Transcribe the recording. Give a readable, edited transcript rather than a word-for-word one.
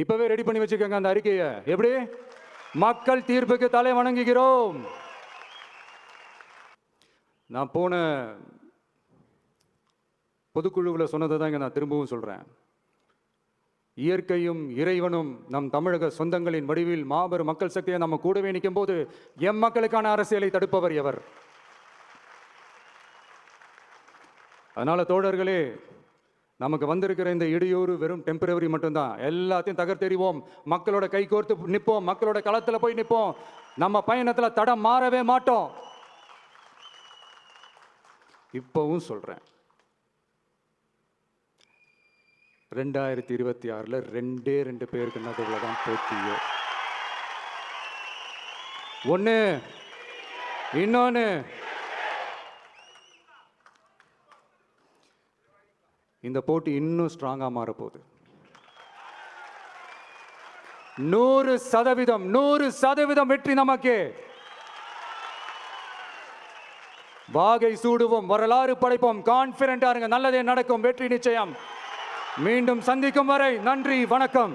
இப்பவே ரெடி பண்ணி வச்சுக்கோங்க அந்த அறிக்கையை. எப்படி? மக்கள் தீர்ப்புக்கு தலை வணங்குகிறோம். நான் போன பொதுக்குழுவில் சொன்னதை தான் இங்கே நான் திரும்பவும் சொல்கிறேன். இயற்கையும் இறைவனும் நம் தமிழக சொந்தங்களின் வடிவில் மாபெரும் மக்கள் சக்தியை நம்ம கூடவே நிற்கும் போது எம் மக்களுக்கான அரசியலை தடுப்பவர் எவர்? அதனால தோழர்களே, நமக்கு வந்திருக்கிற இந்த இடையூறு வெறும் டெம்பரவரி மட்டும்தான். எல்லாத்தையும் தகர்த்தெறிவோம், மக்களோட கை கோர்த்து நிற்போம், மக்களோட களத்தில் போய் நிற்போம். நம்ம பயணத்தில் தடம் மாறவே மாட்டோம். இப்பவும் சொல்றேன், 2026 2 பேருக்கு நடுவில் தான் போட்டியோ. ஒன்று, இன்னொன்று, இந்த போட்டி இன்னும் ஸ்ட்ராங்கா மாறப்போகுது. 100% வெற்றி நமக்கு. வாகை சூடுவோம், வரலாறு படைப்போம், கான்பிடென்டா இருங்க, நல்லதே நடக்கும், வெற்றி நிச்சயம். மீண்டும் சந்திக்கும் வரை நன்றி, வணக்கம்.